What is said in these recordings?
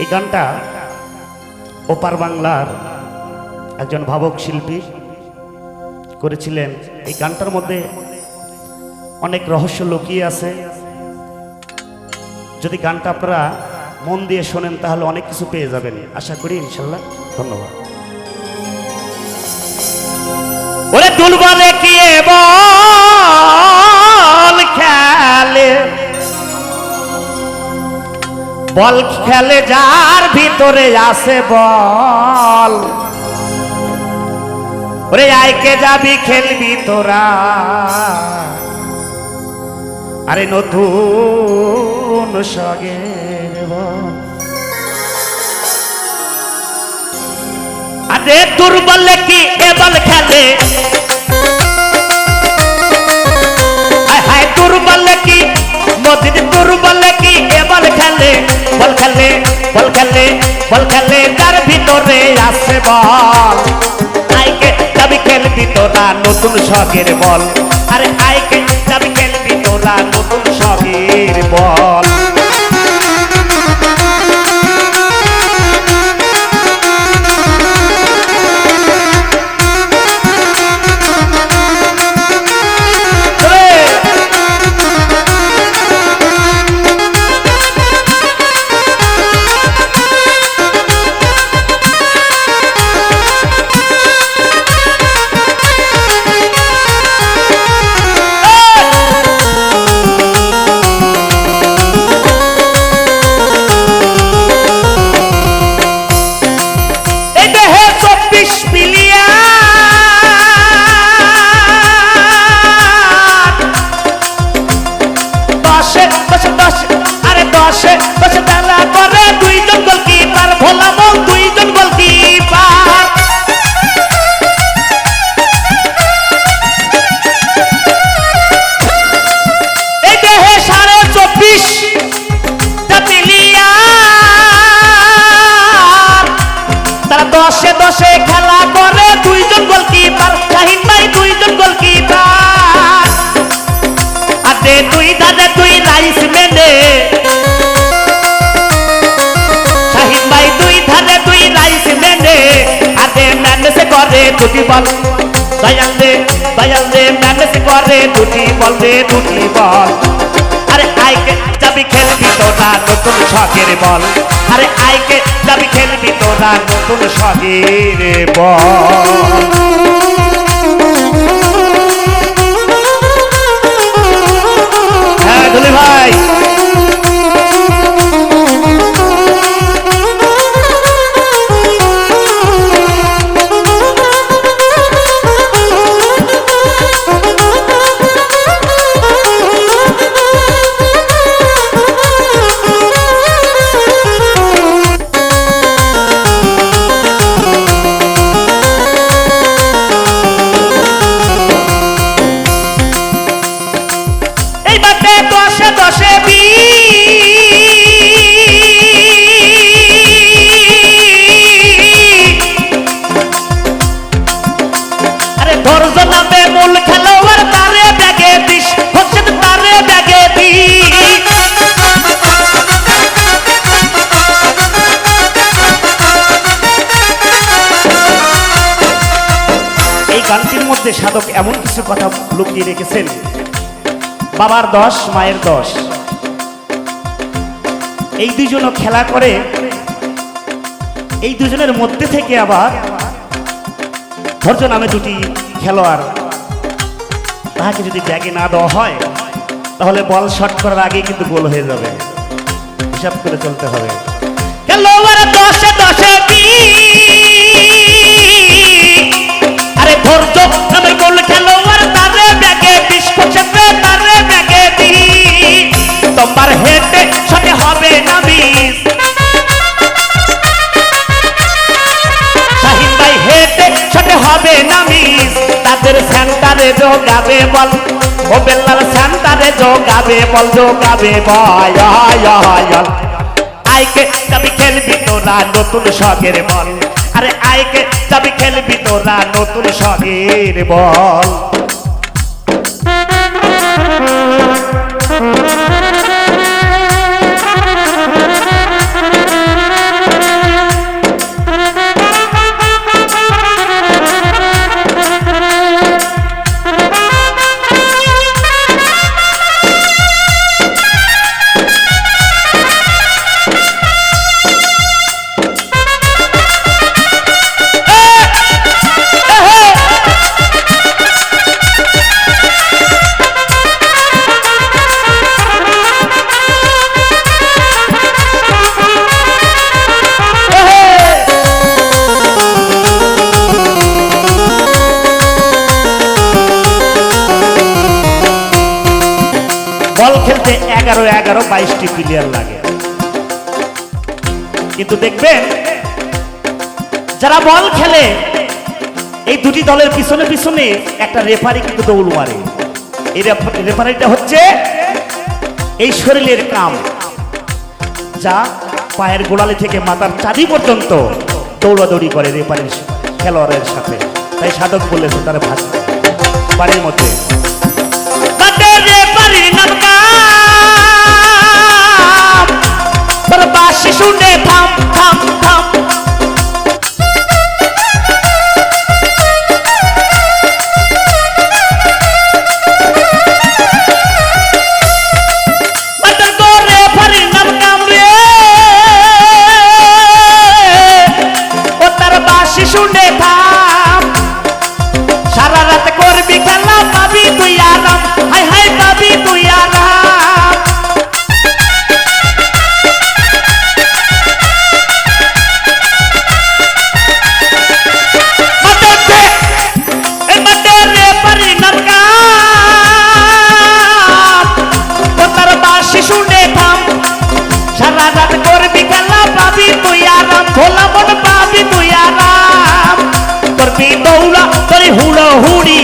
এই গানটা ওপার বাংলার একজন ভাবক শিল্পী করেছিলেন। এই গানটার মধ্যে অনেক রহস্য লুকিয়ে আছে। যদি গানটা আপনারা মন দিয়ে শোনেন তাহলে অনেক কিছু পেয়ে যাবেন, আশা করি ইনশাল্লাহ। ধন্যবাদ। ওরে দুলবলে কি বল খেলে, বল খেলে যার ভিতরে আসে বল। ওরে আইকে যাবি খেলবি তোরা, আরে নতুন সগের বল। আরে দুর্বল কি এ বল খেলে, হায় দুর্বল কি মজিদ দুর্বল কি এ বল খেলে, বল খেলে বল খেলে বল খেলে যার ভিতরে আসে বল। আইকে যাবি খেলবি তোরা নতুন সগের বল, আরে আইকে যাবি খেলবি তোরা নতুন সগের বল। দশে দশে খেলা করে দুইজন গোলকিপার, শাহিন ভাই দুইজন গোলকিপার। আরে দুই ধারে দুই রাইস মেনে, শাহিন ভাই দুই ধারে দুই রাইস মেনে। আরে ম্যানেজ করে দুটি বল, দয়াল রে ম্যানেজ করে দুটি বল রে দুটি বল। আরে আইকে যাবি খেলবি তোরা নতুন সগের বল, আরে আইকে যাবি খেলবি তোরা নতুন সগের বল। হ্যাঁ দুলি ভাই, গানটির মধ্যে সাধক এমন কিছু কথা লুকিয়ে রেখেছেন। বাবার 10 মায়ের 10, এই দুজনও খেলা করে। এই দুজনের মধ্যে থেকে আবার ধৈর্য নামে দুটি খেলোয়াড়, তাহাকে যদি ব্যাগে না দেওয়া হয় তাহলে বল শট করার আগে কিন্তু গোল হয়ে যাবে, হিসাব করে চলতে হবে। খেলোয়াড় 10-এ 10-এ আরে ধৈর্য নামের গোল খেলোয়াড় তারে ব্যাগে 20 পছন্দ তারে ব্যাগে দি। তোমার হেডে শটে হবে না মিস, শাহিন ভাই হেডে শটে হবে না মিস। তাদের সেন্টারে যোগাবে বল, ও বেল্লাল সেন্টারে যোগাবে বল, যোগাবে বল। আইকে যাবি খেলবি তোরা নতুন সগের বল, আরে আইকে যাবি খেলবি তোরা নতুন সগের বল। বল খেলতে 11-22টি প্লেয়ার লাগে। কিন্তু দেখবেন যারা বল খেলে এই দুটি দলের পিছনে পিছনে একটা রেফারি কিন্তু দৌড় মারে। এই রেফারিটা হচ্ছে এই শরীরের কাম, যা পায়ের গোড়ালি থেকে মাথার চাঁদি পর্যন্ত দৌড়াদৌড়ি করে রেফারির খেলোয়াড়ের সাথে। তাই সাধক বলেছে তার বাড়ির মধ্যে শুনে থাম থাম থাম শুনে থাম, সারা রাত করবি খেলা পাবি তুই আরাম, হাই হাই পাবি তুই আরাম। শুনে থাম, সারা রাত করবি খেলা পাবি তুই আরাম, ভোলা মন পাবি তুই আরাম। করবি দৌড়া তোরে হুড়ো হুড়ি,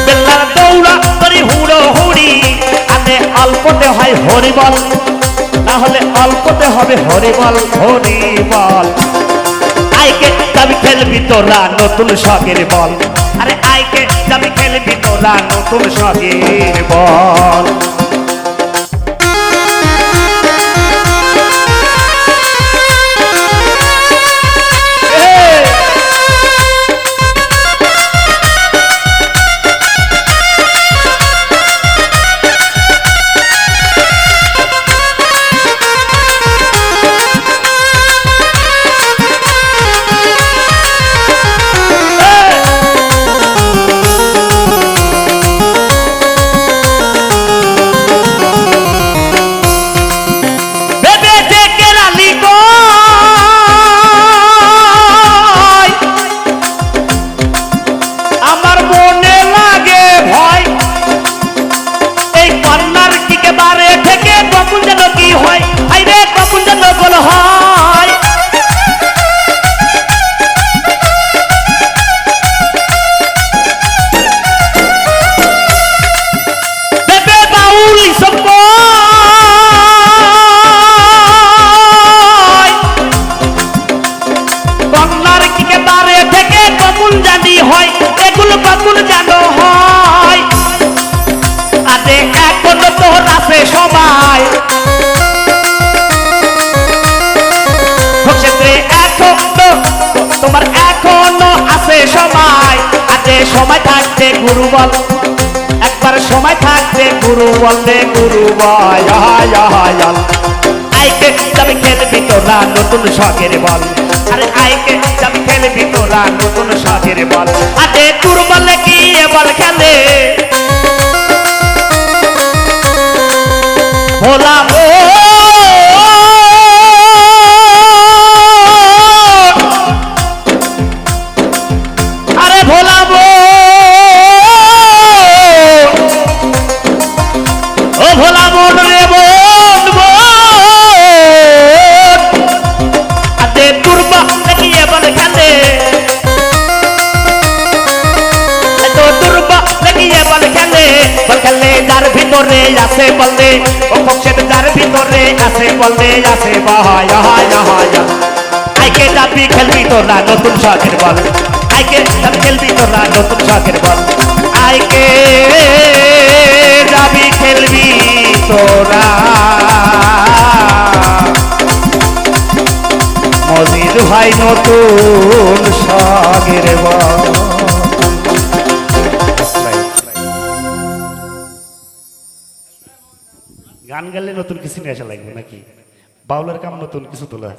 বেলার দৌড়া তোরে হুড়ো হুড়ি। আগে অল্পতে হয় হরিবল, না হলে অল্পতে হবে হরিবল হরিবল। আইকে যাবি খেলবি তোরা নতুন শখের বল, আরে আইকে যাবি খেলবি তোরা নতুন শখের বল। সবাই তোমার এখনো আছে সময়, আগে সময় থাকতে গুরু বল, একবার সময় থাকতে গুরু বলতে গুরু বল। আইকে যাবি খেলবি তোরা নতুন শখের বল, আরে আইকে যাবি খেলবি তোরা নতুন শখের বল। আগে তোর বলে কি বল খেলে ভোলা আরে ভোলাবো ও ভোলা বোন রে বোন আতে পূর্ব দেখিয়ে বল খেলে তো দুর্ব দেখিয়ে বল খেলে যার ভিতরে আছে বললে ও পক্ষে যার ভিতরে আছে বললে আছে বাহায় আইকে যাবি খেলবি তোরা নতুন শখের বল, আইকে যাবি খেলবি তোরা নতুন শখের বল। আইকে যাবি খেলবি তোরা মজিদ ভাই নতুন শখের বল। গান গাইলে নতুন কিছু নিয়ে আসা লাগবে নাকি? বাউলের কাম নতুন কিছু তোলা।